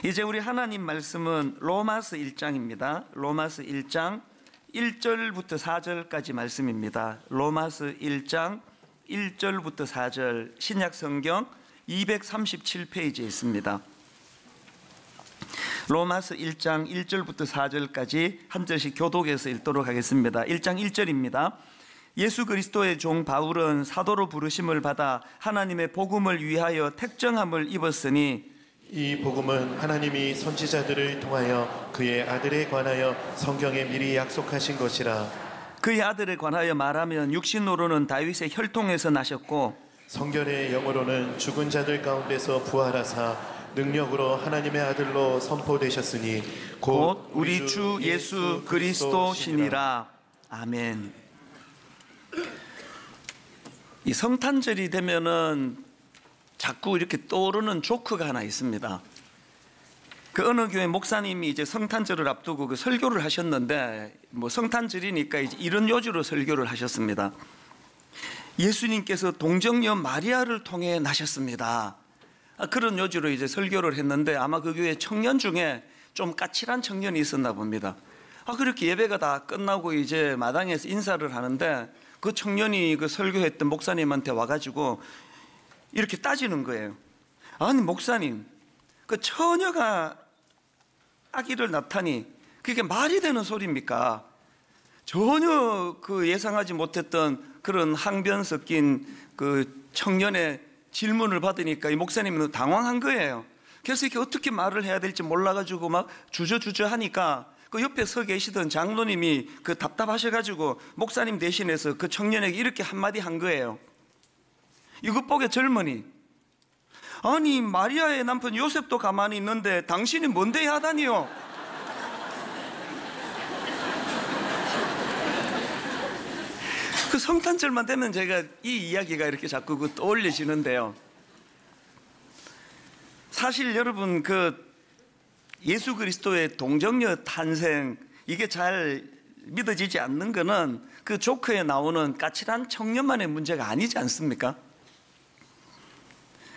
이제 우리 하나님 말씀은 로마서 1장입니다. 로마서 1장 1절부터 4절까지 말씀입니다. 로마서 1장 1절부터 4절 신약 성경 237페이지에 있습니다. 로마서 1장 1절부터 4절까지 한 절씩 교독해서 읽도록 하겠습니다. 1장 1절입니다. 예수 그리스도의 종 바울은 사도로 부르심을 받아 하나님의 복음을 위하여 택정함을 입었으니 이 복음은 하나님이 선지자들을 통하여 그의 아들에 관하여 성경에 미리 약속하신 것이라. 그의 아들에 관하여 말하면 육신으로는 다윗의 혈통에서 나셨고 성결의 영으로는 죽은 자들 가운데서 부활하사 능력으로 하나님의 아들로 선포되셨으니 곧 우리 주 예수 그리스도시니라. 아멘. 이 성탄절이 되면은 자꾸 이렇게 떠오르는 조크가 하나 있습니다. 그 어느 교회 목사님이 이제 성탄절을 앞두고 그 설교를 하셨는데, 뭐 성탄절이니까 이제 이런 요지로 설교를 하셨습니다. 예수님께서 동정녀 마리아를 통해 나셨습니다. 그런 요지로 이제 설교를 했는데, 아마 그 교회 청년 중에 좀 까칠한 청년이 있었나 봅니다. 그렇게 예배가 다 끝나고 이제 마당에서 인사를 하는데, 그 청년이 그 설교했던 목사님한테 와가지고 이렇게 따지는 거예요. 아니 목사님, 그 처녀가 아기를 낳다니 그게 말이 되는 소리입니까? 전혀 그 예상하지 못했던 그런 항변 섞인 그 청년의 질문을 받으니까 이 목사님은 당황한 거예요. 그래서 이렇게 어떻게 말을 해야 될지 몰라가지고 막 주저주저 하니까 그 옆에 서 계시던 장로님이 그 답답하셔가지고 목사님 대신해서 그 청년에게 이렇게 한마디 한 거예요. 이것 보게 젊은이, 아니 마리아의 남편 요셉도 가만히 있는데 당신이 뭔데 하다니요? 그 성탄절만 되면 제가 이 이야기가 이렇게 자꾸 떠올려지는데요. 사실 여러분, 그 예수 그리스도의 동정녀 탄생, 이게 잘 믿어지지 않는 거는 그 조크에 나오는 까칠한 청년만의 문제가 아니지 않습니까?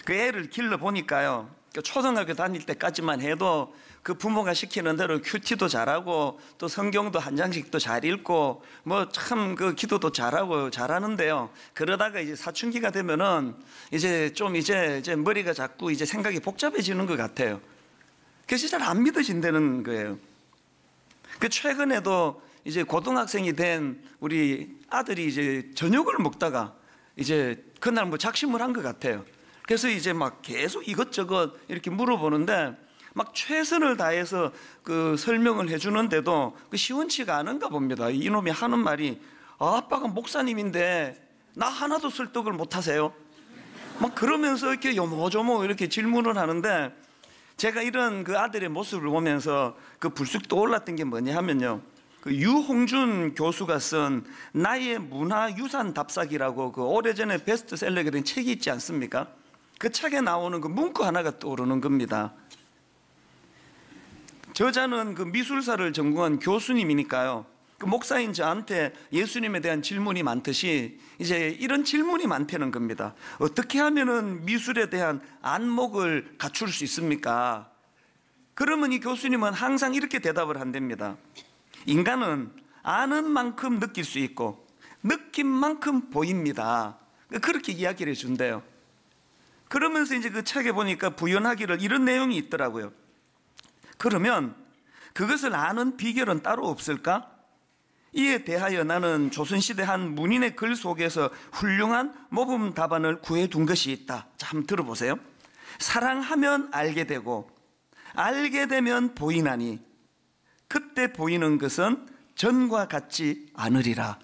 그 애를 길러보니까요, 초등학교 다닐 때까지만 해도 그 부모가 시키는 대로 큐티도 잘하고 또 성경도 한 장씩도 잘 읽고 뭐 참 그 기도도 잘하고 잘하는데요. 그러다가 이제 사춘기가 되면은 이제 좀 이제 머리가 자꾸 이제 생각이 복잡해지는 것 같아요. 그래서 잘 안 믿어진다는 거예요. 그 최근에도 이제 고등학생이 된 우리 아들이 이제 저녁을 먹다가 이제 그날 뭐 작심을 한 것 같아요. 그래서 이제 막 계속 이것저것 이렇게 물어보는데 막 최선을 다해서 그 설명을 해주는데도 그 시원치가 않은가 봅니다. 이놈이 하는 말이, 아빠가 목사님인데 나 하나도 설득을 못 하세요? 막 그러면서 이렇게 요모조모 이렇게 질문을 하는데, 제가 이런 그 아들의 모습을 보면서 그 불쑥 떠올랐던 게 뭐냐 하면요, 그 유홍준 교수가 쓴 나의 문화유산 답사기라고 그 오래전에 베스트셀러가 된 책이 있지 않습니까? 그 책에 나오는 그 문구 하나가 떠오르는 겁니다. 저자는 그 미술사를 전공한 교수님이니까요, 그 목사인 저한테 예수님에 대한 질문이 많듯이 이제 이런 질문이 많다는 겁니다. 어떻게 하면은 미술에 대한 안목을 갖출 수 있습니까? 그러면 이 교수님은 항상 이렇게 대답을 한답니다. 인간은 아는 만큼 느낄 수 있고 느낀 만큼 보입니다. 그렇게 이야기를 해준대요. 그러면서 이제 그 책에 보니까 부연하기를 이런 내용이 있더라고요. 그러면 그것을 아는 비결은 따로 없을까? 이에 대하여 나는 조선시대 한 문인의 글 속에서 훌륭한 모범 답안을 구해둔 것이 있다. 자, 한번 들어보세요. 사랑하면 알게 되고 알게 되면 보이나니 그때 보이는 것은 전과 같지 않으리라.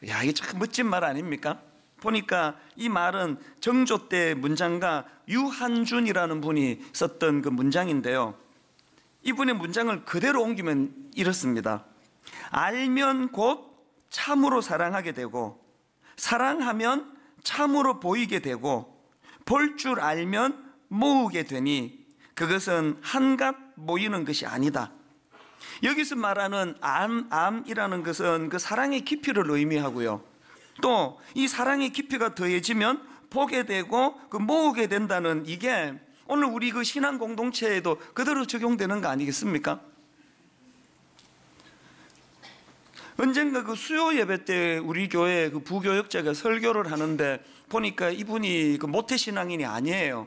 야, 이게 참 멋진 말 아닙니까? 보니까 이 말은 정조 때 문장가 유한준이라는 분이 썼던 그 문장인데요, 이분의 문장을 그대로 옮기면 이렇습니다. 알면 곧 참으로 사랑하게 되고 사랑하면 참으로 보이게 되고 볼 줄 알면 모으게 되니 그것은 한갓 모이는 것이 아니다. 여기서 말하는 암이라는 것은 그 사랑의 깊이를 의미하고요, 또 이 사랑의 깊이가 더해지면 보게 되고 그 모으게 된다는, 이게 오늘 우리 그 신앙 공동체에도 그대로 적용되는 거 아니겠습니까? 언젠가 그 수요 예배 때 우리 교회 그 부교역자가 설교를 하는데 보니까 이분이 그 모태신앙인이 아니에요.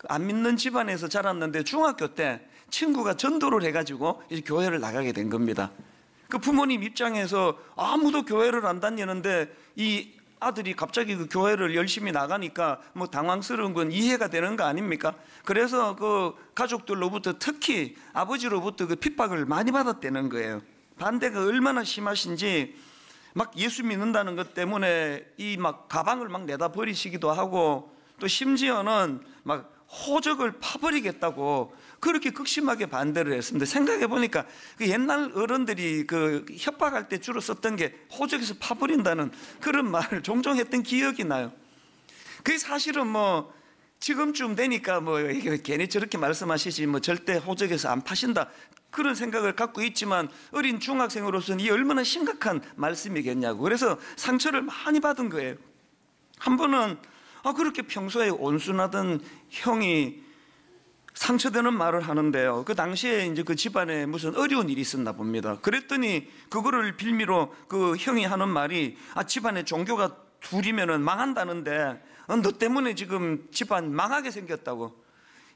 안 믿는 집안에서 자랐는데 중학교 때 친구가 전도를 해가지고 이제 교회를 나가게 된 겁니다. 그 부모님 입장에서 아무도 교회를 안 다니는데 이 아들이 갑자기 그 교회를 열심히 나가니까 뭐 당황스러운 건 이해가 되는 거 아닙니까? 그래서 그 가족들로부터 특히 아버지로부터 그 핍박을 많이 받았다는 거예요. 반대가 얼마나 심하신지 막 예수 믿는다는 것 때문에 이 막 가방을 막 내다 버리시기도 하고 또 심지어는 막 호적을 파버리겠다고 그렇게 극심하게 반대를 했습니다. 생각해 보니까 그 옛날 어른들이 그 협박할 때 주로 썼던 게 호적에서 파버린다는 그런 말을 종종 했던 기억이 나요. 그게 사실은 뭐 지금쯤 되니까 뭐 이게 괜히 저렇게 말씀하시지 뭐 절대 호적에서 안 파신다 그런 생각을 갖고 있지만 어린 중학생으로서는 이 얼마나 심각한 말씀이겠냐고. 그래서 상처를 많이 받은 거예요. 한 번은 그렇게 평소에 온순하던 형이 상처되는 말을 하는데요. 그 당시에 이제 그 집안에 무슨 어려운 일이 있었나 봅니다. 그랬더니 그거를 빌미로 그 형이 하는 말이 집안에 종교가 둘이면은 망한다는데 너 때문에 지금 집안 망하게 생겼다고.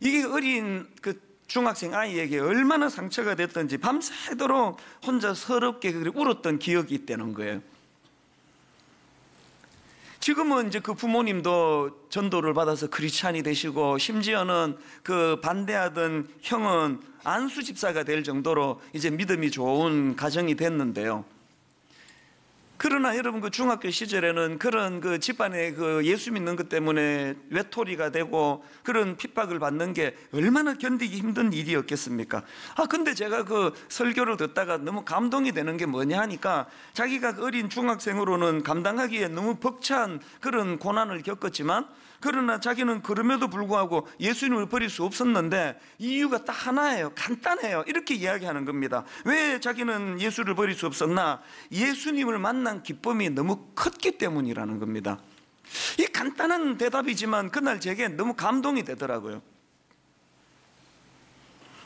이게 어린 그 중학생 아이에게 얼마나 상처가 됐던지 밤새도록 혼자 서럽게 울었던 기억이 있다는 거예요. 지금은 이제 그 부모님도 전도를 받아서 크리스찬이 되시고 심지어는 그 반대하던 형은 안수 집사가 될 정도로 이제 믿음이 좋은 가정이 됐는데요. 그러나 여러분 그 중학교 시절에는 그런 그 집안에 그 예수 믿는 것 때문에 외톨이가 되고 그런 핍박을 받는 게 얼마나 견디기 힘든 일이었겠습니까? 근데 제가 그 설교를 듣다가 너무 감동이 되는 게 뭐냐 하니까 자기가 어린 중학생으로는 감당하기에 너무 벅찬 그런 고난을 겪었지만 그러나 자기는 그럼에도 불구하고 예수님을 버릴 수 없었는데 이유가 딱 하나예요. 간단해요. 이렇게 이야기하는 겁니다. 왜 자기는 예수를 버릴 수 없었나? 예수님을 만난 기쁨이 너무 컸기 때문이라는 겁니다. 이 간단한 대답이지만 그날 제게 너무 감동이 되더라고요.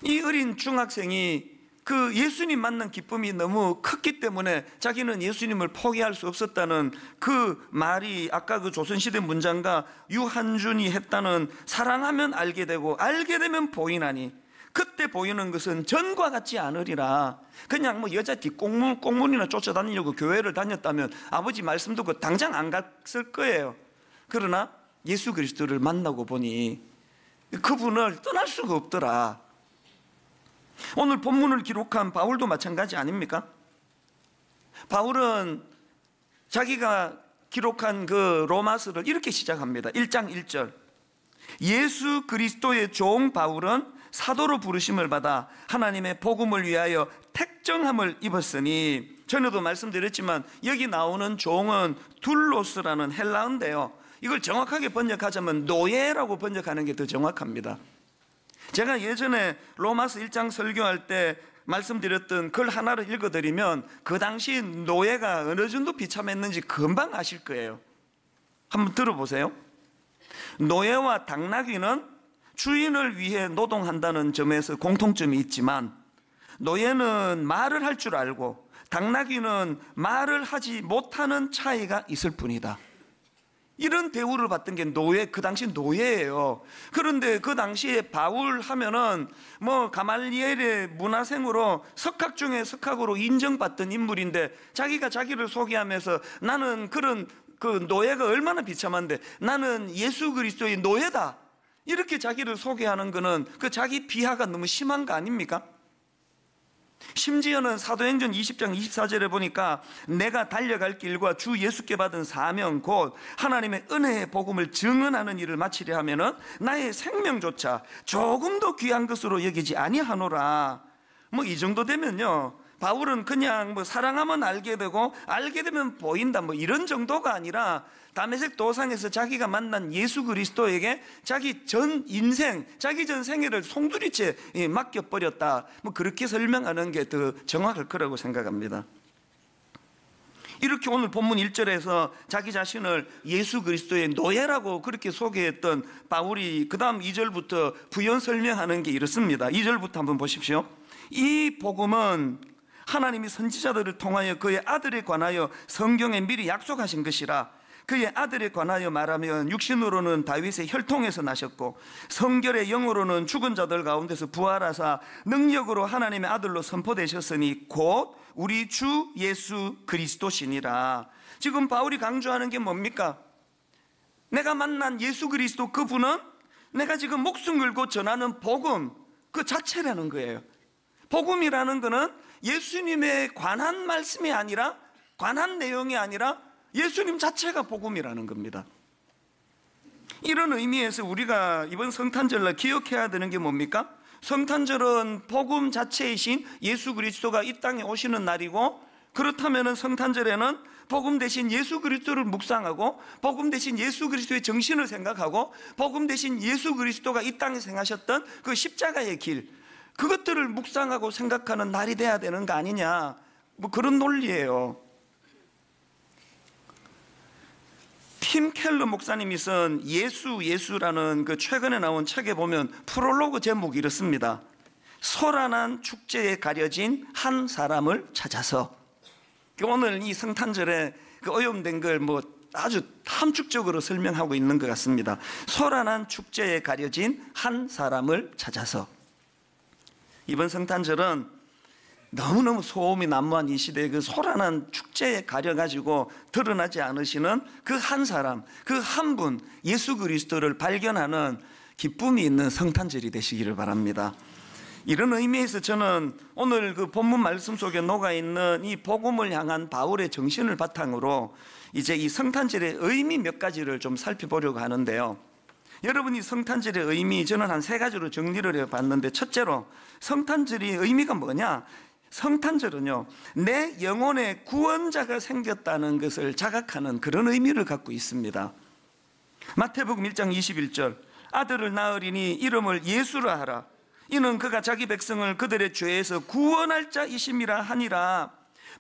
이 어린 중학생이 그 예수님 만난 기쁨이 너무 컸기 때문에 자기는 예수님을 포기할 수 없었다는 그 말이 아까 그 조선시대 문장가 유한준이 했다는 사랑하면 알게 되고 알게 되면 보이나니 그때 보이는 것은 전과 같지 않으리라. 그냥 뭐 여자 뒷꽁문이나 쫓아다니려고 교회를 다녔다면 아버지 말씀 듣고 당장 안 갔을 거예요. 그러나 예수 그리스도를 만나고 보니 그분을 떠날 수가 없더라. 오늘 본문을 기록한 바울도 마찬가지 아닙니까? 바울은 자기가 기록한 그 로마서를 이렇게 시작합니다. 1장 1절 예수 그리스도의 종 바울은 사도로 부르심을 받아 하나님의 복음을 위하여 택정함을 입었으니 전에도 말씀드렸지만 여기 나오는 종은 둘로스라는 헬라어인데요. 이걸 정확하게 번역하자면 노예라고 번역하는 게 더 정확합니다. 제가 예전에 로마서 1장 설교할 때 말씀드렸던 글 하나를 읽어드리면 그 당시 노예가 어느 정도 비참했는지 금방 아실 거예요. 한번 들어보세요. 노예와 당나귀는 주인을 위해 노동한다는 점에서 공통점이 있지만 노예는 말을 할 줄 알고 당나귀는 말을 하지 못하는 차이가 있을 뿐이다. 이런 대우를 받던 게 그 당시 노예예요. 그런데 그 당시에 바울 하면은 뭐 가말리엘의 문화생으로 석학 중에 석학으로 인정받던 인물인데 자기가 자기를 소개하면서 나는 그런 그 노예가 얼마나 비참한데 나는 예수 그리스도의 노예다. 이렇게 자기를 소개하는 거는 그 자기 비하가 너무 심한 거 아닙니까? 심지어는 사도행전 20장 24절에 보니까 내가 달려갈 길과 주 예수께 받은 사명 곧 하나님의 은혜의 복음을 증언하는 일을 마치려 하면은 나의 생명조차 조금도 귀한 것으로 여기지 아니하노라. 뭐 이 정도 되면요 바울은 그냥 뭐 사랑하면 알게 되고 알게 되면 보인다 뭐 이런 정도가 아니라 다메섹 도상에서 자기가 만난 예수 그리스도에게 자기 전 인생, 자기 전 생애를 송두리째 맡겨버렸다. 뭐 그렇게 설명하는 게 더 정확할 거라고 생각합니다. 이렇게 오늘 본문 1절에서 자기 자신을 예수 그리스도의 노예라고 그렇게 소개했던 바울이 그 다음 2절부터 부연 설명하는 게 이렇습니다. 2절부터 한번 보십시오. 이 복음은 하나님이 선지자들을 통하여 그의 아들에 관하여 성경에 미리 약속하신 것이라. 그의 아들에 관하여 말하면 육신으로는 다윗의 혈통에서 나셨고 성결의 영으로는 죽은 자들 가운데서 부활하사 능력으로 하나님의 아들로 선포되셨으니 곧 우리 주 예수 그리스도시니라. 지금 바울이 강조하는 게 뭡니까? 내가 만난 예수 그리스도 그분은 내가 지금 목숨 걸고 전하는 복음 그 자체라는 거예요. 복음이라는 거는 예수님에 관한 말씀이 아니라, 관한 내용이 아니라 예수님 자체가 복음이라는 겁니다. 이런 의미에서 우리가 이번 성탄절날 기억해야 되는 게 뭡니까? 성탄절은 복음 자체이신 예수 그리스도가 이 땅에 오시는 날이고, 그렇다면 성탄절에는 복음 대신 예수 그리스도를 묵상하고 복음 대신 예수 그리스도의 정신을 생각하고 복음 대신 예수 그리스도가 이 땅에 행하셨던 그 십자가의 길, 그것들을 묵상하고 생각하는 날이 돼야 되는 거 아니냐, 뭐 그런 논리예요. 팀 켈러 목사님이 쓴 예수라는 그 최근에 나온 책에 보면 프롤로그 제목이 이렇습니다. 소란한 축제에 가려진 한 사람을 찾아서. 오늘 이 성탄절에 그 오염된 걸 뭐 아주 함축적으로 설명하고 있는 것 같습니다. 소란한 축제에 가려진 한 사람을 찾아서. 이번 성탄절은 너무너무 소음이 난무한 이 시대에 그 소란한 축제에 가려가지고 드러나지 않으시는 그 한 사람, 그 한 분, 예수 그리스도를 발견하는 기쁨이 있는 성탄절이 되시기를 바랍니다. 이런 의미에서 저는 오늘 그 본문 말씀 속에 녹아있는 이 복음을 향한 바울의 정신을 바탕으로 이제 이 성탄절의 의미 몇 가지를 좀 살펴보려고 하는데요. 여러분이 성탄절의 의미, 저는 한 3가지로 정리를 해봤는데, 첫째로 성탄절의 의미가 뭐냐? 성탄절은요, 내 영혼의 구원자가 생겼다는 것을 자각하는 그런 의미를 갖고 있습니다. 마태복음 1장 21절, 아들을 낳으리니 이름을 예수라 하라. 이는 그가 자기 백성을 그들의 죄에서 구원할 자이심이라 하니라.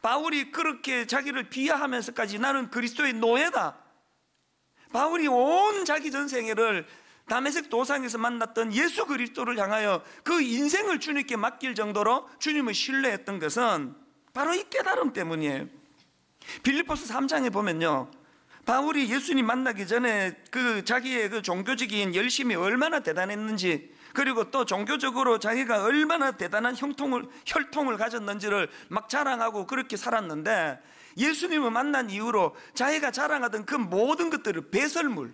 바울이 그렇게 자기를 비하하면서까지 나는 그리스도의 노예다. 바울이 온 자기 전생애를 다메섹 도상에서 만났던 예수 그리스도를 향하여 그 인생을 주님께 맡길 정도로 주님을 신뢰했던 것은 바로 이 깨달음 때문이에요. 빌립보서 3장에 보면요, 바울이 예수님 만나기 전에 그 자기의 그 종교적인 열심이 얼마나 대단했는지, 그리고 또 종교적으로 자기가 얼마나 대단한 혈통을 가졌는지를 막 자랑하고 그렇게 살았는데, 예수님을 만난 이후로 자기가 자랑하던 그 모든 것들을 배설물,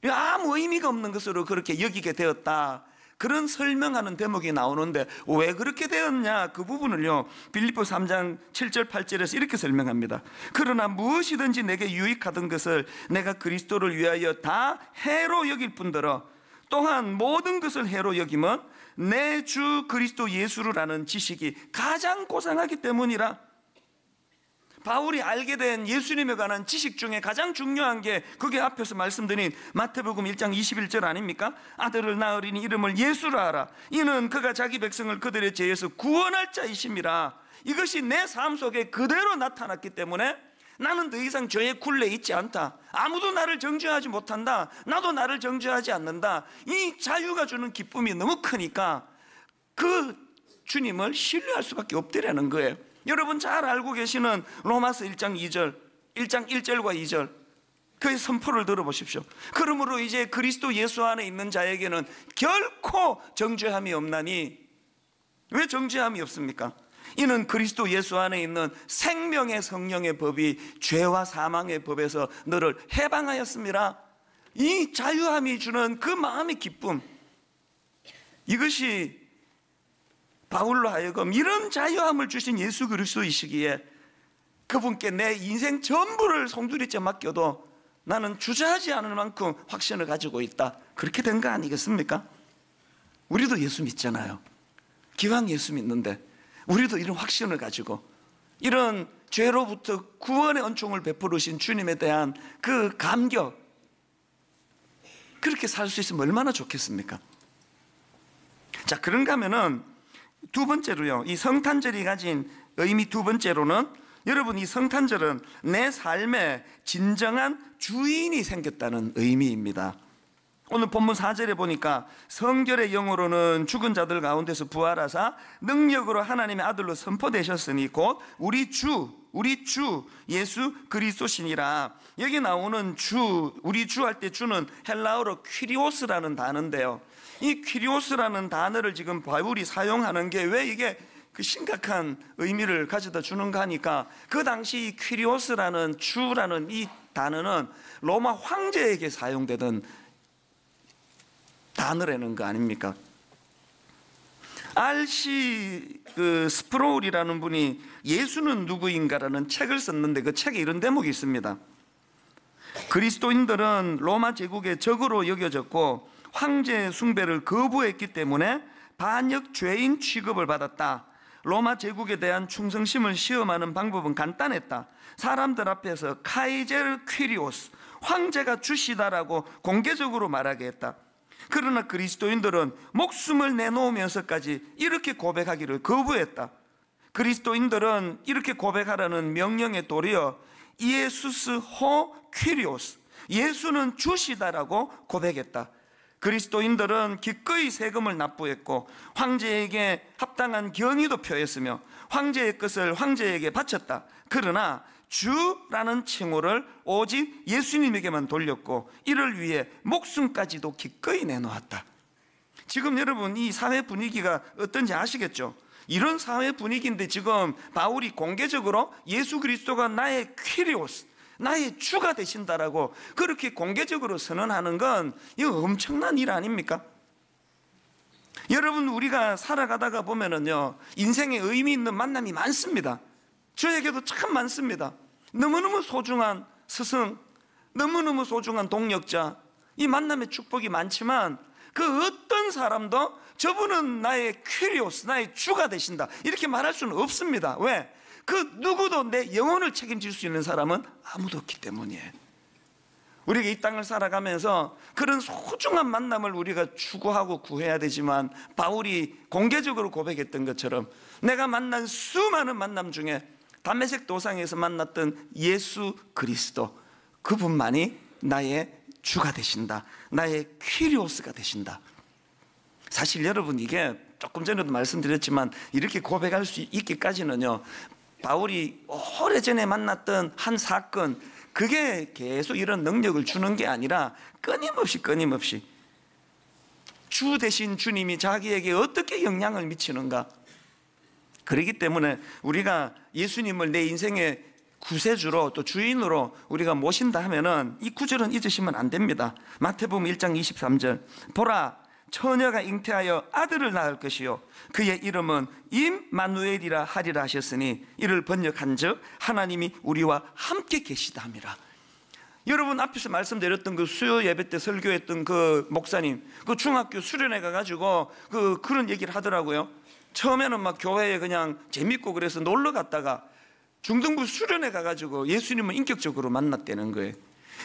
아무 의미가 없는 것으로 그렇게 여기게 되었다. 그런 설명하는 대목이 나오는데 왜 그렇게 되었냐, 그 부분을요 빌립보 3장 7절 8절에서 이렇게 설명합니다. 그러나 무엇이든지 내게 유익하던 것을 내가 그리스도를 위하여 다 해로 여길 뿐더러 또한 모든 것을 해로 여김은 내 주 그리스도 예수를 아는 지식이 가장 고상하기 때문이라. 바울이 알게 된 예수님에 관한 지식 중에 가장 중요한 게 그게 앞에서 말씀드린 마태복음 1장 21절 아닙니까? 아들을 낳으리니 이름을 예수라 하라. 이는 그가 자기 백성을 그들의 죄에서 구원할 자이심이라. 이것이 내 삶 속에 그대로 나타났기 때문에 나는 더 이상 죄의 굴레에 있지 않다. 아무도 나를 정죄하지 못한다. 나도 나를 정죄하지 않는다. 이 자유가 주는 기쁨이 너무 크니까 그 주님을 신뢰할 수밖에 없더라는 거예요. 여러분 잘 알고 계시는 로마서 1장 2절, 1장 1절과 2절, 그의 선포를 들어보십시오. 그러므로 이제 그리스도 예수 안에 있는 자에게는 결코 정죄함이 없나니. 왜 정죄함이 없습니까? 이는 그리스도 예수 안에 있는 생명의 성령의 법이 죄와 사망의 법에서 너를 해방하였습니다. 이 자유함이 주는 그 마음의 기쁨, 이것이 바울로 하여금 이런 자유함을 주신 예수 그리스도이시기에 그분께 내 인생 전부를 송두리째 맡겨도 나는 주저하지 않을 만큼 확신을 가지고 있다. 그렇게 된 거 아니겠습니까? 우리도 예수 믿잖아요. 기왕 예수 믿는데 우리도 이런 확신을 가지고 이런 죄로부터 구원의恩寵을 베풀으신 주님에 대한 그 감격, 그렇게 살 수 있으면 얼마나 좋겠습니까? 자, 그런가 하면은 두 번째로요, 이 성탄절이 가진 의미 두 번째로는 여러분, 이 성탄절은 내 삶에 진정한 주인이 생겼다는 의미입니다. 오늘 본문 4절에 보니까 성결의 영으로는 죽은 자들 가운데서 부활하사 능력으로 하나님의 아들로 선포되셨으니 곧 우리 주 예수 그리스도시니라. 여기 나오는 주, 우리 주 할 때 주는 헬라어로 퀴리오스라는 단어인데요, 이 퀴리오스라는 단어를 지금 바울이 사용하는 게 왜 이게 그 심각한 의미를 가져다 주는가 하니까, 그 당시 이 퀴리오스라는 주라는 이 단어는 로마 황제에게 사용되던 단어라는 거 아닙니까? R.C. 스프로울이라는 분이 예수는 누구인가라는 책을 썼는데 그 책에 이런 대목이 있습니다. 그리스도인들은 로마 제국의 적으로 여겨졌고 황제 숭배를 거부했기 때문에 반역 죄인 취급을 받았다. 로마 제국에 대한 충성심을 시험하는 방법은 간단했다. 사람들 앞에서 카이제르 퀴리오스, 황제가 주시다라고 공개적으로 말하게 했다. 그러나 그리스도인들은 목숨을 내놓으면서까지 이렇게 고백하기를 거부했다. 그리스도인들은 이렇게 고백하라는 명령에 도리어 이에수스 호 퀴리오스, 예수는 주시다라고 고백했다. 그리스도인들은 기꺼이 세금을 납부했고 황제에게 합당한 경의도 표했으며 황제의 것을 황제에게 바쳤다. 그러나 주라는 칭호를 오직 예수님에게만 돌렸고 이를 위해 목숨까지도 기꺼이 내놓았다. 지금 여러분, 이 사회 분위기가 어떤지 아시겠죠? 이런 사회 분위기인데 지금 바울이 공개적으로 예수 그리스도가 나의 퀴리오스, 나의 주가 되신다라고 그렇게 공개적으로 선언하는 건 이거 엄청난 일 아닙니까? 여러분, 우리가 살아가다가 보면은요, 인생에 의미 있는 만남이 많습니다. 저에게도 참 많습니다. 너무너무 소중한 스승, 너무너무 소중한 동역자, 이 만남의 축복이 많지만 그 어떤 사람도 저분은 나의 퀴리오스, 나의 주가 되신다 이렇게 말할 수는 없습니다. 왜? 그 누구도 내 영혼을 책임질 수 있는 사람은 아무도 없기 때문이에요. 우리가 이 땅을 살아가면서 그런 소중한 만남을 우리가 추구하고 구해야 되지만, 바울이 공개적으로 고백했던 것처럼 내가 만난 수많은 만남 중에 담메색 도상에서 만났던 예수 그리스도, 그분만이 나의 주가 되신다, 나의 퀴리오스가 되신다. 사실 여러분, 이게 조금 전에도 말씀드렸지만 이렇게 고백할 수 있기까지는요, 바울이 오래전에 만났던 한 사건, 그게 계속 이런 능력을 주는 게 아니라 끊임없이 주 대신 주님이 자기에게 어떻게 영향을 미치는가. 그렇기 때문에 우리가 예수님을 내 인생의 구세주로 또 주인으로 우리가 모신다 하면은 이 구절은 잊으시면 안 됩니다. 마태복음 1장 23절, 보라 처녀가 잉태하여 아들을 낳을 것이요 그의 이름은 임마누엘이라 하리라 하셨으니 이를 번역한즉 하나님이 우리와 함께 계시다 함이라. 여러분, 앞에서 말씀드렸던 그 수요 예배 때 설교했던 그 목사님, 그 중학교 수련회 가가지고 그런 얘기를 하더라고요. 처음에는 막 교회에 그냥 재밌고 그래서 놀러 갔다가 중등부 수련회 가가지고 예수님을 인격적으로 만났다는 거예요.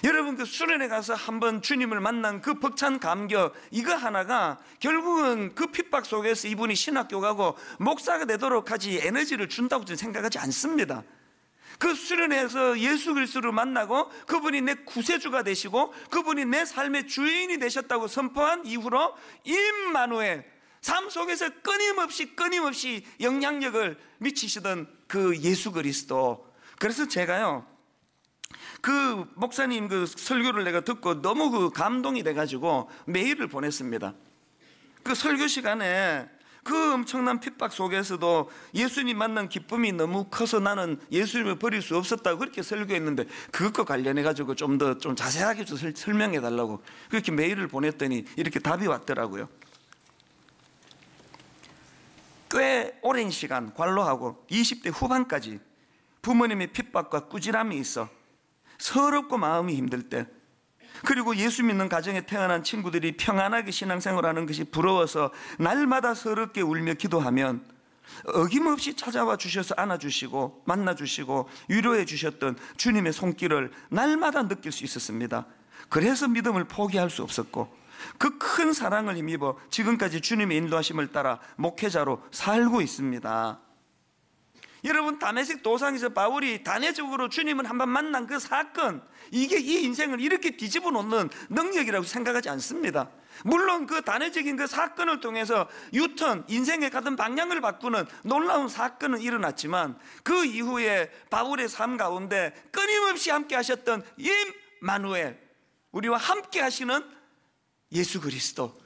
여러분, 그 수련회 가서 한번 주님을 만난 그 벅찬 감격, 이거 하나가 결국은 그 핍박 속에서 이분이 신학교 가고 목사가 되도록 하지 에너지를 준다고 저는 생각하지 않습니다. 그 수련회에서 예수 그리스도를 만나고 그분이 내 구세주가 되시고 그분이 내 삶의 주인이 되셨다고 선포한 이후로 임마누엘, 삶 속에서 끊임없이 영향력을 미치시던 그 예수 그리스도. 그래서 제가요, 그 목사님 그 설교를 내가 듣고 너무 그 감동이 돼가지고 메일을 보냈습니다. 그 설교 시간에 그 엄청난 핍박 속에서도 예수님 만난 기쁨이 너무 커서 나는 예수님을 버릴 수 없었다고 그렇게 설교했는데, 그것과 관련해가지고 좀 자세하게 설명해 달라고 그렇게 메일을 보냈더니 이렇게 답이 왔더라고요. 꽤 오랜 시간 관로하고 20대 후반까지 부모님의 핍박과 꾸지람이 있어 서럽고 마음이 힘들 때, 그리고 예수 믿는 가정에 태어난 친구들이 평안하게 신앙생활하는 것이 부러워서 날마다 서럽게 울며 기도하면 어김없이 찾아와 주셔서 안아주시고 만나주시고 위로해 주셨던 주님의 손길을 날마다 느낄 수 있었습니다. 그래서 믿음을 포기할 수 없었고 그 큰 사랑을 힘입어 지금까지 주님의 인도하심을 따라 목회자로 살고 있습니다. 여러분, 다메섹 도상에서 바울이 단회적으로 주님을 한번 만난 그 사건, 이게 이 인생을 이렇게 뒤집어 놓는 능력이라고 생각하지 않습니다. 물론 그 단회적인 그 사건을 통해서 유턴, 인생의 가던 방향을 바꾸는 놀라운 사건은 일어났지만, 그 이후에 바울의 삶 가운데 끊임없이 함께 하셨던 임마누엘, 우리와 함께 하시는 예수 그리스도.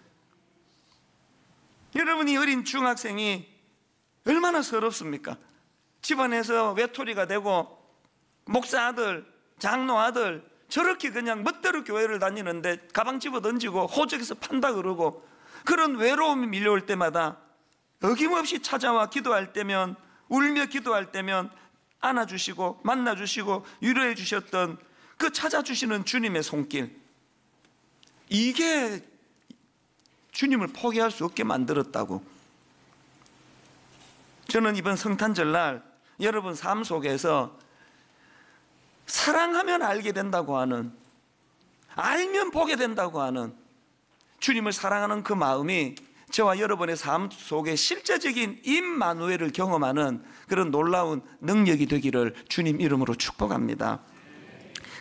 여러분이 어린 중학생이 얼마나 서럽습니까? 집안에서 외톨이가 되고 목사 아들, 장로 아들 저렇게 그냥 멋대로 교회를 다니는데 가방 집어 던지고 호적에서 판다 그러고, 그런 외로움이 밀려올 때마다 어김없이 찾아와 기도할 때면, 울며 기도할 때면 안아주시고 만나주시고 위로해 주셨던 그 찾아주시는 주님의 손길, 이게 주님을 포기할 수 없게 만들었다고. 저는 이번 성탄절날 여러분 삶 속에서 사랑하면 알게 된다고 하는, 알면 보게 된다고 하는 주님을 사랑하는 그 마음이 저와 여러분의 삶 속에 실제적인 임마누엘을 경험하는 그런 놀라운 능력이 되기를 주님 이름으로 축복합니다.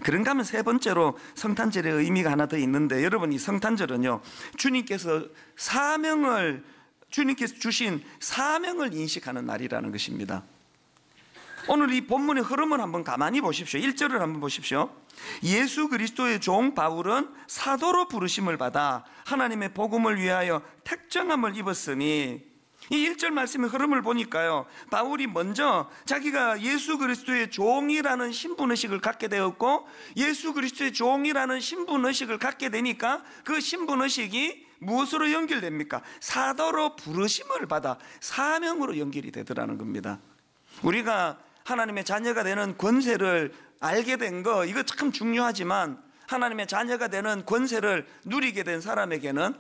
그런가 하면 세 번째로 성탄절의 의미가 하나 더 있는데, 여러분, 이 성탄절은요, 주님께서 주신 사명을 인식하는 날이라는 것입니다. 오늘 이 본문의 흐름을 한번 가만히 보십시오. 1절을 한번 보십시오. 예수 그리스도의 종 바울은 사도로 부르심을 받아 하나님의 복음을 위하여 택정함을 입었으니, 이 1절 말씀의 흐름을 보니까요, 바울이 먼저 자기가 예수 그리스도의 종이라는 신분의식을 갖게 되었고, 예수 그리스도의 종이라는 신분의식을 갖게 되니까 그 신분의식이 무엇으로 연결됩니까? 사도로 부르심을 받아 사명으로 연결이 되더라는 겁니다. 우리가 하나님의 자녀가 되는 권세를 알게 된 거, 이거 참 중요하지만, 하나님의 자녀가 되는 권세를 누리게 된 사람에게는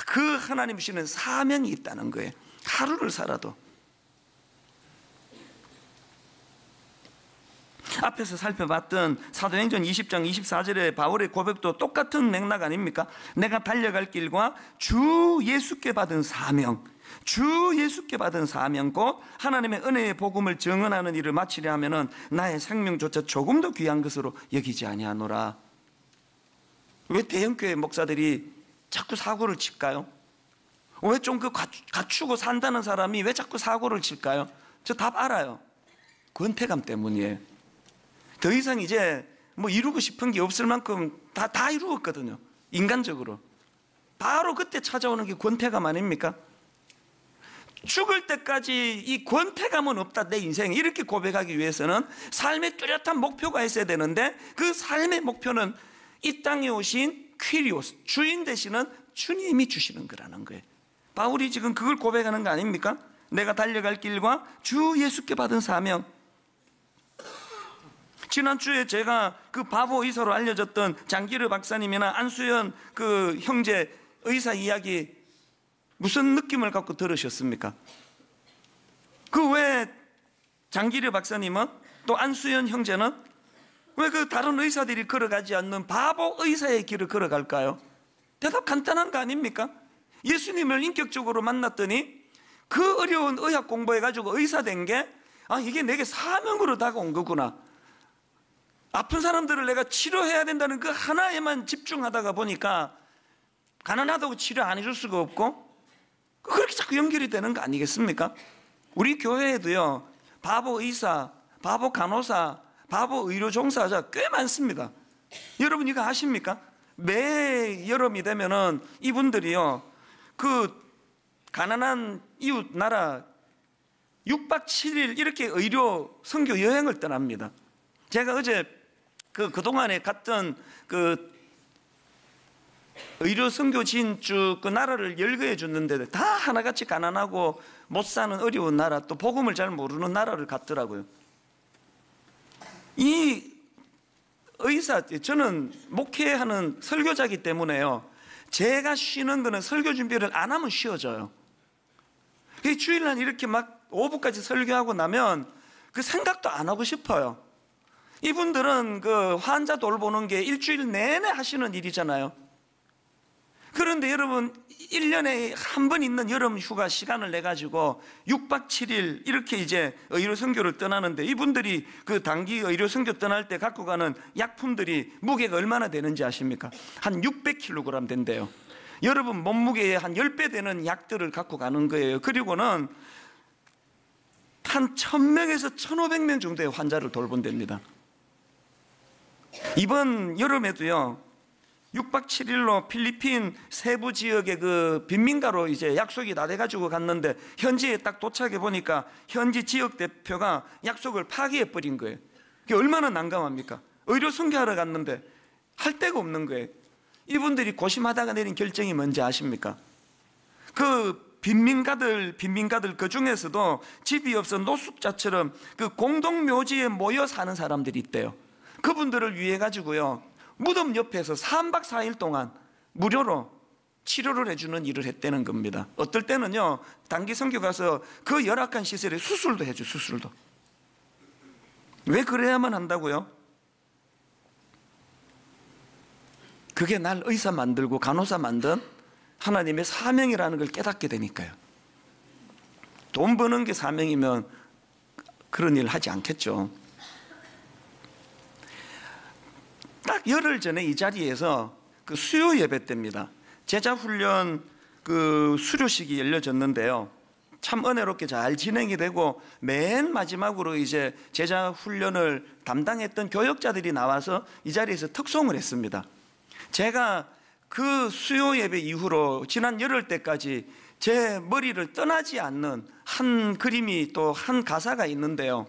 그 하나님 주시는 사명이 있다는 거예요. 하루를 살아도. 앞에서 살펴봤던 사도행전 20장 24절의 바울의 고백도 똑같은 맥락 아닙니까? 내가 달려갈 길과 주 예수께 받은 사명, 주 예수께 받은 사명, 곧 하나님의 은혜의 복음을 증언하는 일을 마치려 하면은 나의 생명조차 조금 더 귀한 것으로 여기지 아니하노라. 왜 대형교회 목사들이 자꾸 사고를 칠까요? 왜 좀 그 갖추고 산다는 사람이 왜 자꾸 사고를 칠까요? 저 답 알아요. 권태감 때문이에요. 더 이상 이제 뭐 이루고 싶은 게 없을 만큼 다 이루었거든요. 인간적으로. 바로 그때 찾아오는 게 권태감 아닙니까? 죽을 때까지 이 권태감은 없다 내 인생, 이렇게 고백하기 위해서는 삶의 뚜렷한 목표가 있어야 되는데, 그 삶의 목표는 이 땅에 오신 퀴리오스, 주인 되시는 주님이 주시는 거라는 거예요. 바울이 지금 그걸 고백하는 거 아닙니까? 내가 달려갈 길과 주 예수께 받은 사명. 지난주에 제가 그 바보 의사로 알려졌던 장기르 박사님이나 안수연 그 형제 의사 이야기 무슨 느낌을 갖고 들으셨습니까? 그 왜 장기르 박사님은, 또 안수연 형제는 왜 그 다른 의사들이 걸어가지 않는 바보 의사의 길을 걸어갈까요? 대답 간단한 거 아닙니까? 예수님을 인격적으로 만났더니 그 어려운 의학 공부해가지고 의사 된 게, 이게 내게 사명으로 다가온 거구나. 아픈 사람들을 내가 치료해야 된다는 그 하나에만 집중하다가 보니까 가난하다고 치료 안 해줄 수가 없고, 그렇게 자꾸 연결이 되는 거 아니겠습니까? 우리 교회에도요, 바보 의사, 바보 간호사, 바보 의료 종사자 꽤 많습니다. 여러분 이거 아십니까? 매 여름이 되면은 이분들이요, 그 가난한 이웃 나라 6박 7일 이렇게 의료 선교 여행을 떠납니다. 제가 어제 그동안에 갔던 그 의료 선교지인 쭉 그 나라를 열거해 줬는데 다 하나같이 가난하고 못 사는 어려운 나라, 또 복음을 잘 모르는 나라를 갔더라고요. 이 의사, 저는 목회하는 설교자이기 때문에요, 제가 쉬는 거는 설교 준비를 안 하면 쉬어져요. 주일날 이렇게 막 오후까지 설교하고 나면 그 생각도 안 하고 싶어요. 이분들은 그 환자 돌보는 게 일주일 내내 하시는 일이잖아요. 그런데 여러분 1년에 한 번 있는 여름 휴가 시간을 내 가지고 6박 7일 이렇게 이제 의료 선교를 떠나는데, 이분들이 그 단기 의료 선교 떠날 때 갖고 가는 약품들이 무게가 얼마나 되는지 아십니까? 한 600kg 된대요. 여러분 몸무게의 한 10배 되는 약들을 갖고 가는 거예요. 그리고는 한 1000명에서 1500명 정도의 환자를 돌본답니다. 이번 여름에도요 6박 7일로 필리핀 세부 지역의 그 빈민가로 이제 약속이 다 돼가지고 갔는데, 현지에 딱 도착해 보니까 현지 지역 대표가 약속을 파기해 버린 거예요. 그게 얼마나 난감합니까? 의료 선교하러 갔는데 할 데가 없는 거예요. 이분들이 고심하다가 내린 결정이 뭔지 아십니까? 그 빈민가들 그 중에서도 집이 없어 노숙자처럼 그 공동묘지에 모여 사는 사람들이 있대요. 그분들을 위해 가지고요 무덤 옆에서 3박 4일 동안 무료로 치료를 해주는 일을 했다는 겁니다. 어떨 때는요 단기 선교 가서 그 열악한 시설에 수술도 해줘. 수술도. 왜 그래야만 한다고요? 그게 날 의사 만들고 간호사 만든 하나님의 사명이라는 걸 깨닫게 되니까요. 돈 버는 게 사명이면 그런 일을 하지 않겠죠. 딱 열흘 전에 이 자리에서 그 수요 예배 때입니다. 제자훈련 그 수료식이 열려졌는데요. 참 은혜롭게 잘 진행이 되고, 맨 마지막으로 이제 제자훈련을 담당했던 교역자들이 나와서 이 자리에서 특송을 했습니다. 제가 그 수요 예배 이후로 지난 열흘 때까지 제 머리를 떠나지 않는 한 그림이, 또 한 가사가 있는데요.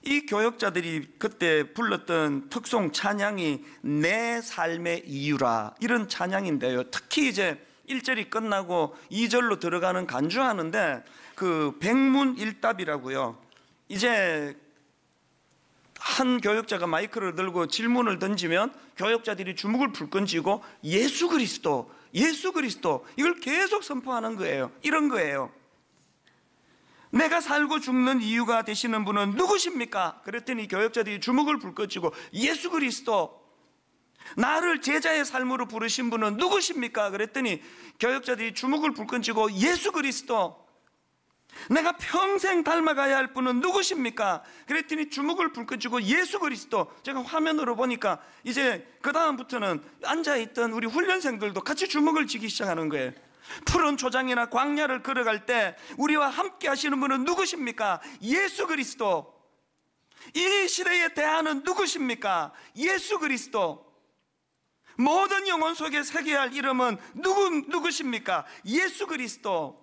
이 교역자들이 그때 불렀던 특송 찬양이 내 삶의 이유라, 이런 찬양인데요. 특히 이제 1절이 끝나고 2절로 들어가는 간주하는데 그 백문일답이라고요. 이제 한 교역자가 마이크를 들고 질문을 던지면 교역자들이 주먹을 불끈 쥐고 예수 그리스도, 예수 그리스도, 이걸 계속 선포하는 거예요. 이런 거예요. 내가 살고 죽는 이유가 되시는 분은 누구십니까? 그랬더니 교역자들이 주먹을 불끈 쥐고 예수 그리스도. 나를 제자의 삶으로 부르신 분은 누구십니까? 그랬더니 교역자들이 주먹을 불끈 쥐고 예수 그리스도. 내가 평생 닮아가야 할 분은 누구십니까? 그랬더니 주먹을 불끈 쥐고 예수 그리스도. 제가 화면으로 보니까 이제 그 다음부터는 앉아있던 우리 훈련생들도 같이 주먹을 쥐기 시작하는 거예요. 푸른 초장이나 광야를 걸어갈 때 우리와 함께 하시는 분은 누구십니까? 예수 그리스도. 이 시대의 대안은 누구십니까? 예수 그리스도. 모든 영혼 속에 새겨야 할 이름은 누구십니까? 예수 그리스도.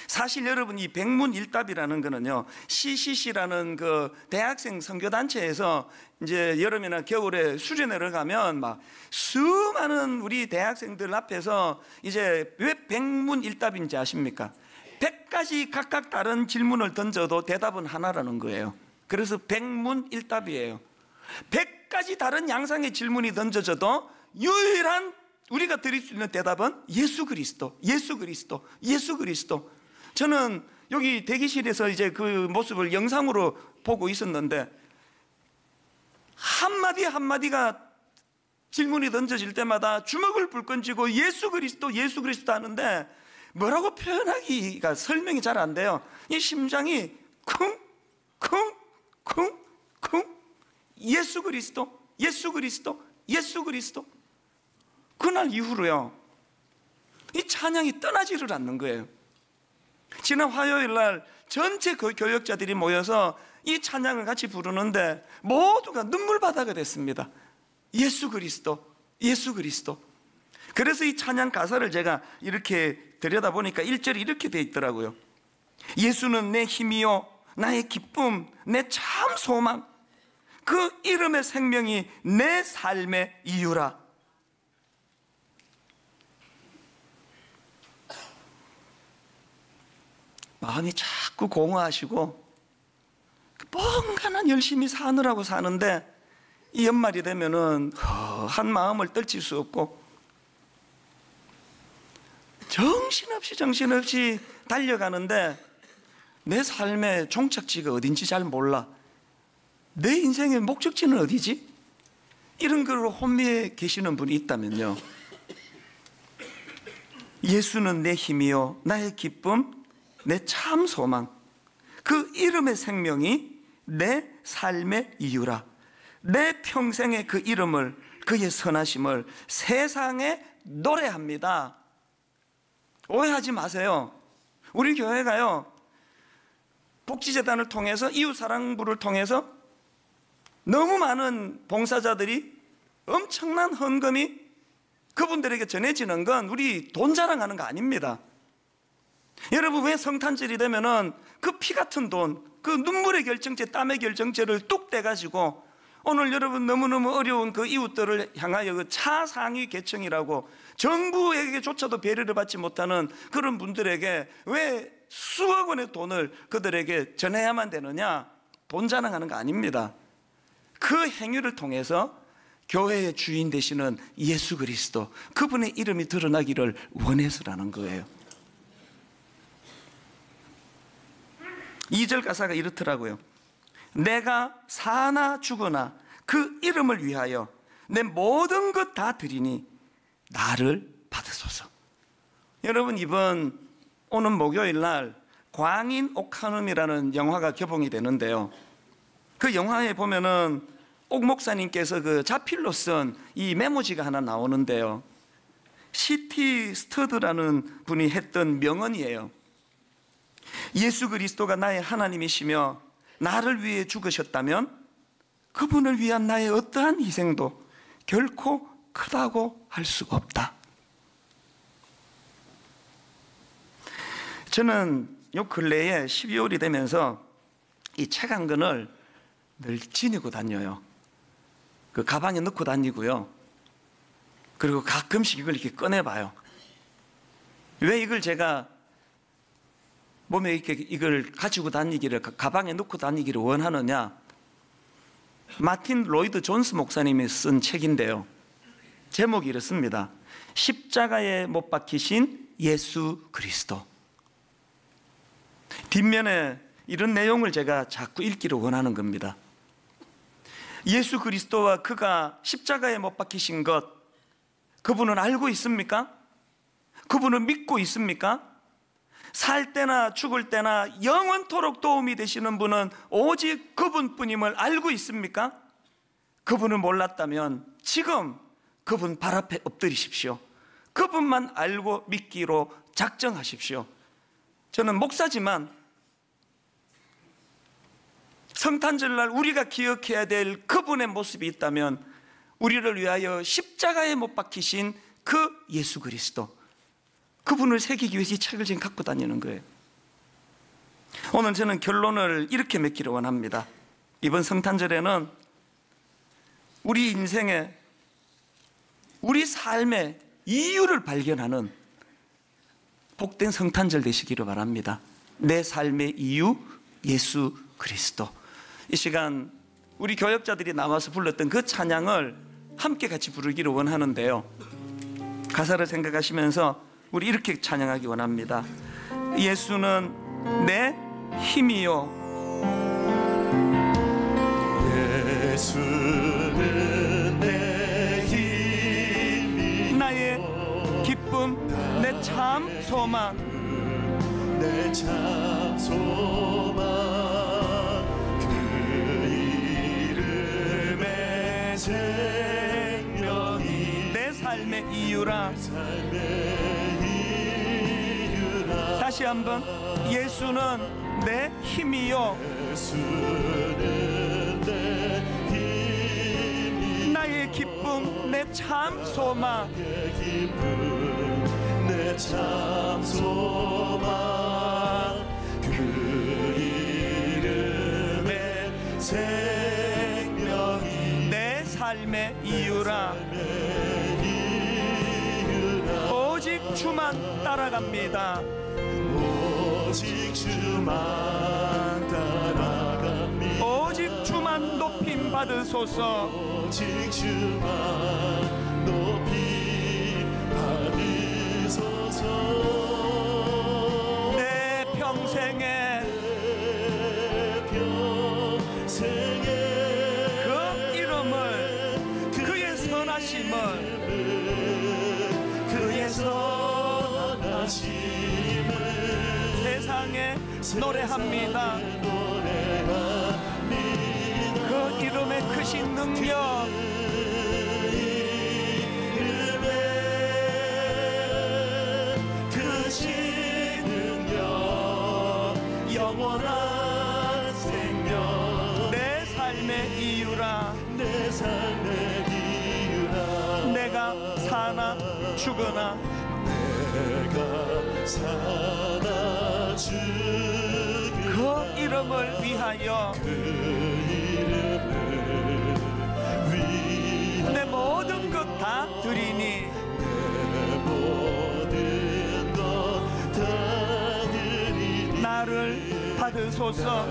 사실 여러분, 이 백문일답이라는 거는요, CCC라는 그 대학생 선교단체에서 이제 여름이나 겨울에 수련회를 가면 막 수많은 우리 대학생들 앞에서 이제 왜 백문일답인지 아십니까? 100가지 각각 다른 질문을 던져도 대답은 하나라는 거예요. 그래서 백문일답이에요. 100가지 다른 양상의 질문이 던져져도 유일한 우리가 드릴 수 있는 대답은 예수 그리스도, 예수 그리스도, 예수 그리스도. 저는 여기 대기실에서 이제 그 모습을 영상으로 보고 있었는데, 한마디 한마디가 질문이 던져질 때마다 주먹을 불끈 쥐고 예수 그리스도, 예수 그리스도 하는데 뭐라고 표현하기가 설명이 잘 안 돼요. 이 심장이 쿵쿵쿵쿵 예수 그리스도, 예수 그리스도, 예수 그리스도. 그날 이후로요, 이 찬양이 떠나지를 않는 거예요. 지난 화요일 날 전체 교역자들이 모여서 이 찬양을 같이 부르는데 모두가 눈물바다가 됐습니다. 예수 그리스도, 예수 그리스도. 그래서 이 찬양 가사를 제가 이렇게 들여다보니까 1절이 이렇게 돼 있더라고요. 예수는 내 힘이요 나의 기쁨, 내 참 소망, 그 이름의 생명이 내 삶의 이유라. 마음이 자꾸 공허하시고 뭔가는 열심히 사느라고 사는데 이 연말이 되면은 한 마음을 떨칠 수 없고 정신없이 달려가는데 내 삶의 종착지가 어딘지 잘 몰라. 내 인생의 목적지는 어디지? 이런 걸로 혼미해 계시는 분이 있다면요, 예수는 내 힘이요 나의 기쁨, 내 참 소망. 그 이름의 생명이 내 삶의 이유라. 내 평생의 그 이름을, 그의 선하심을 세상에 노래합니다. 오해하지 마세요. 우리 교회가요, 복지재단을 통해서, 이웃사랑부를 통해서 너무 많은 봉사자들이 엄청난 헌금이 그분들에게 전해지는 건 우리 돈 자랑하는 거 아닙니다. 여러분, 왜 성탄절이 되면은 그 피 같은 돈, 그 눈물의 결정체, 땀의 결정체를 뚝 떼가지고 오늘 여러분 너무너무 어려운 그 이웃들을 향하여 그 차상위 계층이라고 정부에게조차도 배려를 받지 못하는 그런 분들에게 왜 수억 원의 돈을 그들에게 전해야만 되느냐? 돈 자랑하는 거 아닙니다. 그 행위를 통해서 교회의 주인 되시는 예수 그리스도, 그분의 이름이 드러나기를 원해서라는 거예요. 2절 가사가 이렇더라고요. 내가 사나 죽으나 그 이름을 위하여 내 모든 것 다 드리니 나를 받으소서. 여러분, 이번 오는 목요일 날 광인 옥한음이라는 영화가 개봉이 되는데요, 그 영화에 보면은 옥 목사님께서 그 자필로 쓴 이 메모지가 하나 나오는데요, C.T. 스터드라는 분이 했던 명언이에요. 예수 그리스도가 나의 하나님이시며 나를 위해 죽으셨다면 그분을 위한 나의 어떠한 희생도 결코 크다고 할 수가 없다. 저는 요 근래에 12월이 되면서 이 책 한 권을 늘 지니고 다녀요. 그 가방에 넣고 다니고요, 그리고 가끔씩 이걸 이렇게 꺼내봐요. 왜 이걸 제가 몸에 이렇게 이걸 가지고 다니기를, 가방에 넣고 다니기를 원하느냐? 마틴 로이드 존스 목사님이 쓴 책인데요, 제목이 이렇습니다. 십자가에 못 박히신 예수 그리스도. 뒷면에 이런 내용을 제가 자꾸 읽기를 원하는 겁니다. 예수 그리스도와 그가 십자가에 못 박히신 것, 그분은 알고 있습니까? 그분은 믿고 있습니까? 살 때나 죽을 때나 영원토록 도움이 되시는 분은 오직 그분뿐임을 알고 있습니까? 그분을 몰랐다면 지금 그분 발 앞에 엎드리십시오. 그분만 알고 믿기로 작정하십시오. 저는 목사지만 성탄절날 우리가 기억해야 될 그분의 모습이 있다면 우리를 위하여 십자가에 못 박히신 그 예수 그리스도, 그분을 새기기 위해서 이 책을 지금 갖고 다니는 거예요. 오늘 저는 결론을 이렇게 맺기를 원합니다. 이번 성탄절에는 우리 인생에, 우리 삶의 이유를 발견하는 복된 성탄절 되시기를 바랍니다. 내 삶의 이유, 예수 그리스도. 이 시간 우리 교역자들이 나와서 불렀던 그 찬양을 함께 같이 부르기를 원하는데요, 가사를 생각하시면서 우리 이렇게 찬양하기 원합니다. 예수는 내 힘이요, 예수는 내 힘이요, 나의 기쁨, 내 참 소망, 내 참 소망. 그 이름의 생명이 내 삶의 이유라. 다시 한번, 예수는 내 힘이요, 예수는 내 힘이, 나의 기쁨, 내 참 소망, 나의 기쁨, 내 참 소망. 그 이름의 생명이 내 삶의 이유라. 오직 주만 따라갑니다. 오직 주만 따라갑니다. 오직 주만 높임 받으소서. 오직 주만 높임 받으소서. 내 평생에 그 이름을, 그의 선하심을, 그의 선하심을 노래합니다. 그 이름의 크신 능력, 영원한 생명, 내 삶의 이유라. 내 삶의 이유라. 내가 사나 죽으나 내가 사나 죽으나 그 이름을 위하여 그 이름을 위하여 내 모든 것 다 드리니 내 모든 것 다 드리니 나를 받으소서.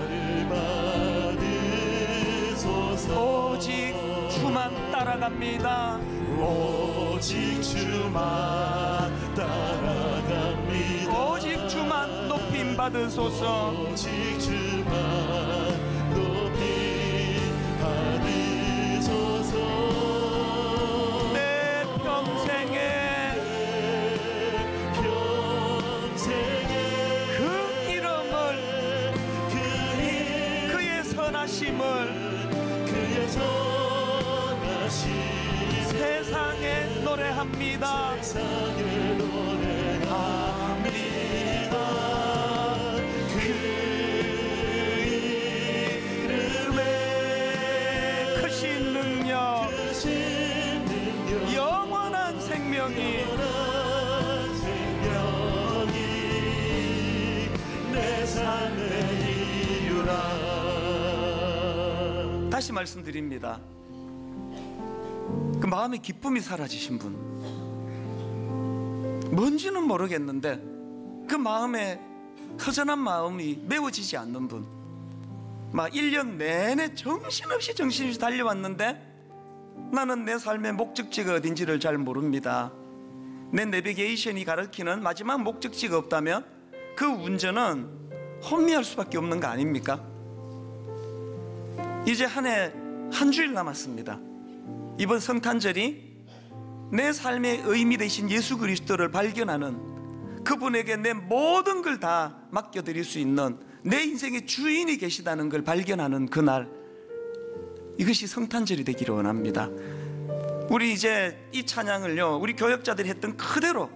오직 주만 따라갑니다. 오직 주만 따라갑니다. 오직 주만 높임 받으소서. 오직 주만 높임 받으소서. 내 평생에 그 이름을, 그의 선하심을 세상에 노래합니다. 세상에 노래합니다. 그 이름의 크신 능력, 영원한 생명이 내 삶의 이유라. 다시 말씀드립니다. 그 마음의 기쁨이 사라지신 분, 뭔지는 모르겠는데 그 마음에 허전한 마음이 메워지지 않는 분, 막 1년 내내 정신없이 달려왔는데 나는 내 삶의 목적지가 어딘지를 잘 모릅니다. 내 내비게이션이 가리키는 마지막 목적지가 없다면 그 운전은 혼미할 수밖에 없는 거 아닙니까? 이제 한 주일 남았습니다. 이번 성탄절이 내 삶의 의미 되신 예수 그리스도를 발견하는, 그분에게 내 모든 걸 다 맡겨드릴 수 있는 내 인생의 주인이 계시다는 걸 발견하는 그날, 이것이 성탄절이 되기를 원합니다. 우리 이제 이 찬양을요, 우리 교역자들이 했던 그대로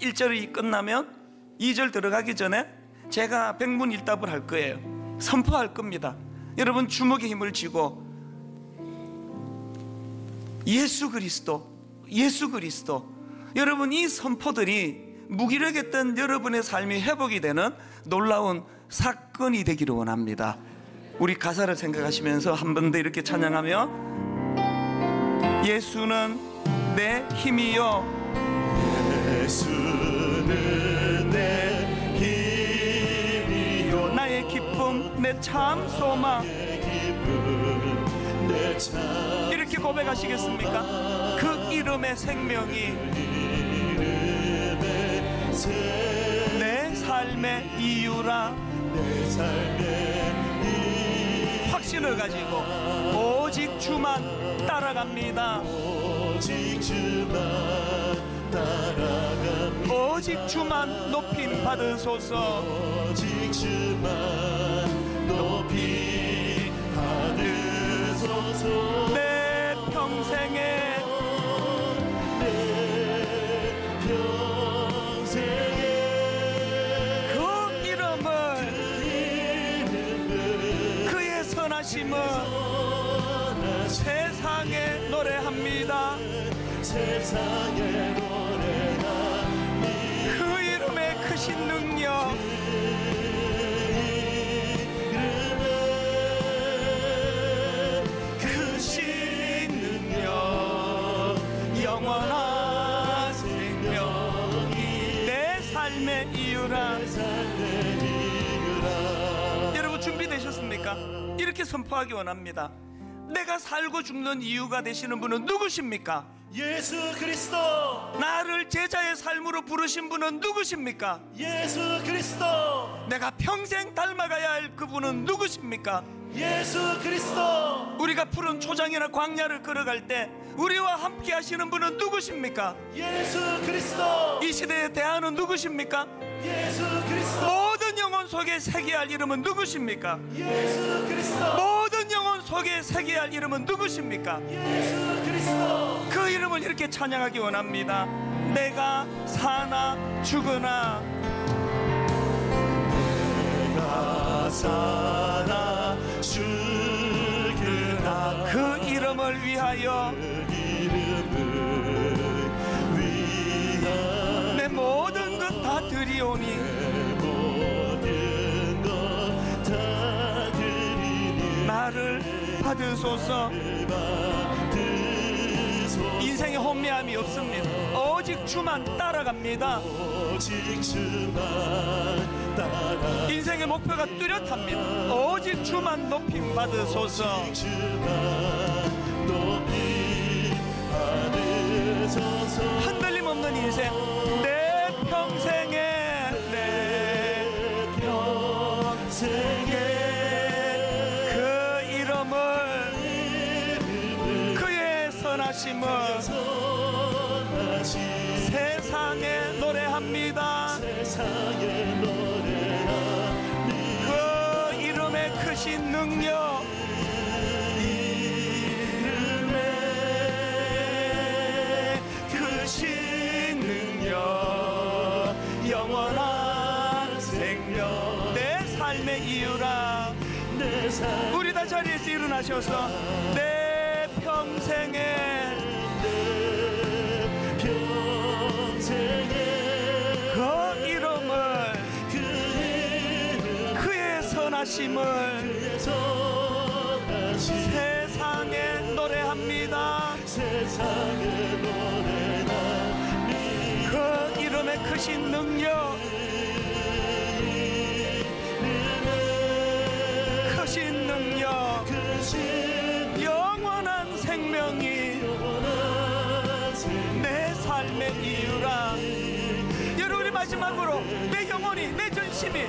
1절이 끝나면 2절 들어가기 전에 제가 백문일답을 할 거예요. 선포할 겁니다. 여러분 주먹에 힘을 쥐고 예수 그리스도, 예수 그리스도. 여러분 이 선포들이 무기력했던 여러분의 삶이 회복이 되는 놀라운 사건이 되기를 원합니다. 우리 가사를 생각하시면서 한 번 더 이렇게 찬양하며, 예수는 내 힘이요, 예수는 내 힘이요, 나의 기쁨, 내 참 소망. 이렇게 고백하시겠습니까? 그 이름의 생명이 내 삶의 이유라. 내 삶의 확신을 가지고 오직 주만 따라갑니다. 오직 주만 따라갑니다. 오직 주만 높임 받으소서. 오직 주만 높임 받으소서. 내 평생에 그 이름을, 그의 선하심을 세상에 노래합니다. 세상에 노래합니다. 그 이름의 크신 능력, 크신 능력, 영원한 생명이 내 삶의 이유라. 여러분 준비되셨습니까? 이렇게 선포하기 원합니다. 내가 살고 죽는 이유가 되시는 분은 누구십니까? 예수 그리스도. 나를 제자의 삶으로 부르신 분은 누구십니까? 예수 그리스도. 내가 평생 닮아가야 할 그분은 누구십니까? 예수 그리스도. 우리가 푸른 초장이나 광야를 걸어갈 때 우리와 함께 하시는 분은 누구십니까? 예수 그리스도. 이 시대의 대안은 누구십니까? 예수 그리스도. 모든 영혼 속에 새겨야 할 이름은 누구십니까? 예수 그리스도. 모든 영혼 속에 새겨야 할 이름은 누구십니까? 예수 그리스도. 그 이름을 이렇게 찬양하기 원합니다. 내가 사나 죽으나, 내가 사나 죽으나 그 이름을 위하여 그 이름을 위하여 내 모든 것 다 드리오니, 모든 것 다 드리니 나를 받으소서. 인생에 혼미함이 없습니다. 오직 주만 따라갑니다. 오직 주만 따라 인생의 목표가 뚜렷합니다. 오직 주만 높임 받으소서. 주만 높이 받으소서. 흔들림 없는 인생, 내 평생에, 내 평생에 그 이름을, 그의 선하심을 선하시 세상에 노래합니다. 세상에 노래하니 그 이름의 크신 능력, 이름의 크신 능력, 영원한 생명, 내 삶의 이유라. 내 삶 우리 다 자리에서 일어나셔서 내 평생에 평생에 그 이름을, 그 이름 그의 선하심을 선하시 세상에 노래합니다. 세상에 노래하니 그 이름의 크신 능력, 크신 능력, 영원한 생명이 내 삶의 이유라. 여러분, 우리 마지막으로 내 영혼이, 내 전심이,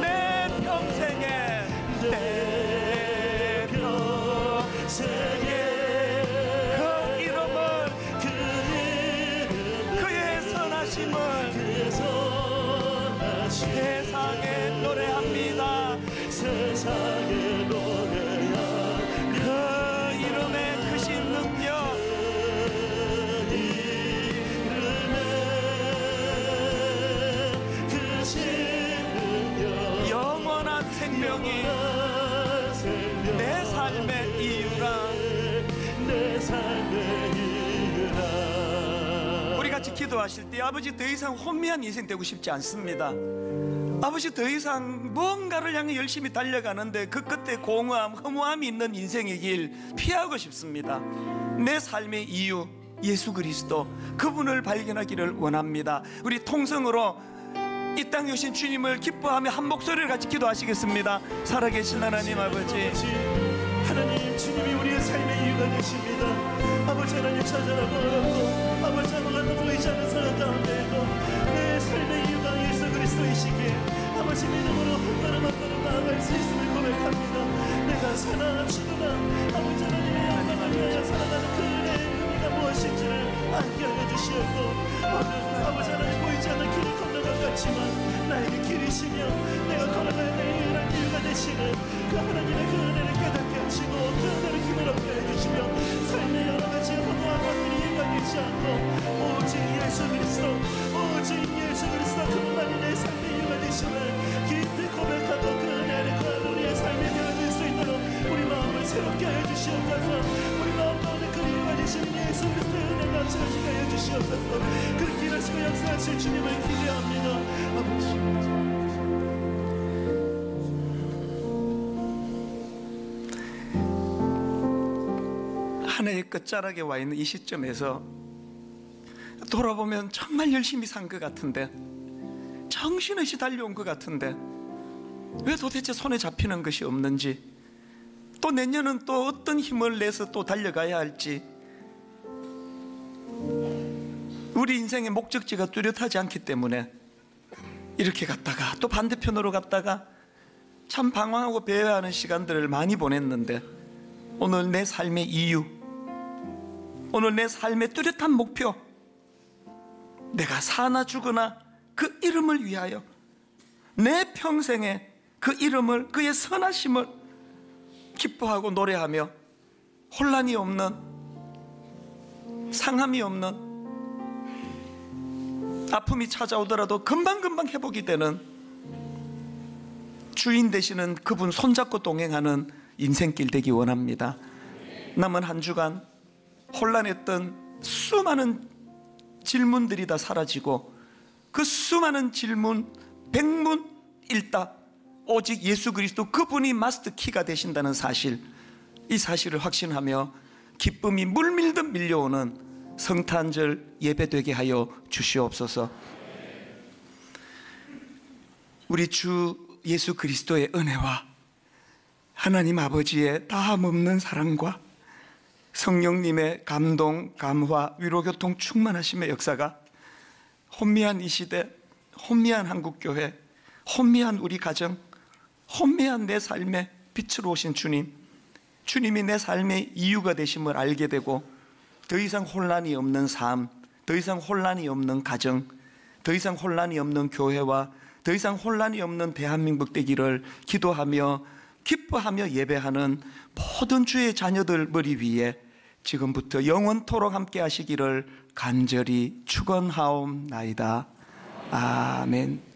내 평생에, 내 평생에 그 이름을, 그의 선하심을 세상에 노래합니다. 세상에 노래하니 그 이름의 크신 능력, 영원한 생명이 내 삶의 이유라. 내 삶의 이유라. 우리 같이 기도하실 때, 아버지, 더 이상 혼미한 인생 되고 싶지 않습니다. 아버지, 더 이상 뭔가를 향해 열심히 달려가는데 그 끝에 공허함, 허무함이 있는 인생의 길 피하고 싶습니다. 내 삶의 이유, 예수 그리스도, 그분을 발견하기를 원합니다. 우리 통성으로 이 땅에 오신 주님을 기뻐하며 한 목소리를 같이 기도하시겠습니다. 살아계신 하나님 아버지, 하나님, 주님이 우리의 삶의 이유가 되십니다. 아버지 하나님 찾아라고 아버지 아무것도 보이지 않는 상황 가운데에도 내 삶의 이유가 예수 그리스도이시기에 아버지 믿음으로 한 걸음 한 걸음 나아갈 수 있음을 고백합니다. 내가 사나 죽으나 아버지 하나님의 영광을 위하여 살아가는 그 은혜의 의미가 무엇인지를 알게 하여 주시옵고, 오늘 아버지 하나님 보이지 않는 길을 걷는 것 같지만 나에게 길이시며 내가 걸어가야 될 유일한 이유가 되시는 그 하나님의 그 은혜를 깨닫게 하시고 그 은혜를 힘을 얻게 해주시며 삶의 여러 가지 허무한 것들이 일관되지 않고 오직 예수 그리스도, 오직 예수 그리스도 그분만이 내 삶의 이유가 되심을 깊이 고백하고 그 은혜를 구하는 우리의 삶이 되어질 수 있도록 우리 마음을 새롭게 해주시옵소서. 우리 마음 가운데 그 이유가 되시는 예수 그리스도의 은혜가 채워지게 해주시옵소서. 그렇게 일하시고 역사하실 주님을 기대합니다. 아버지, 한 해의 끝자락에 와 있는 이 시점에서 돌아보면 정말 열심히 산 것 같은데, 정신없이 달려온 것 같은데 왜 도대체 손에 잡히는 것이 없는지, 또 내년은 또 어떤 힘을 내서 또 달려가야 할지, 우리 인생의 목적지가 뚜렷하지 않기 때문에 이렇게 갔다가 또 반대편으로 갔다가 참 방황하고 배회하는 시간들을 많이 보냈는데, 오늘 내 삶의 이유, 오늘 내 삶의 뚜렷한 목표, 내가 사나 죽으나 그 이름을 위하여 내 평생에 그 이름을, 그의 선하심을 기뻐하고 노래하며 혼란이 없는, 상함이 없는, 아픔이 찾아오더라도 금방금방 회복이 되는 주인 되시는 그분 손잡고 동행하는 인생길 되기 원합니다. 남은 한 주간 혼란했던 수많은 질문들이 다 사라지고 그 수많은 질문 백문일답, 오직 예수 그리스도 그분이 마스터 키가 되신다는 사실, 이 사실을 확신하며 기쁨이 물밀듯 밀려오는 성탄절 예배되게 하여 주시옵소서. 우리 주 예수 그리스도의 은혜와 하나님 아버지의 다함없는 사랑과 성령님의 감동, 감화, 위로교통 충만하심의 역사가 혼미한 이 시대, 혼미한 한국교회, 혼미한 우리 가정, 혼미한 내 삶에 빛으로 오신 주님, 주님이 내 삶의 이유가 되심을 알게 되고 더 이상 혼란이 없는 삶, 더 이상 혼란이 없는 가정, 더 이상 혼란이 없는 교회와 더 이상 혼란이 없는 대한민국 되기를 기도하며 기뻐하며 예배하는 모든 주의 자녀들 머리 위에 지금부터 영원토록 함께 하시기를 간절히 축원하옵나이다. 아멘.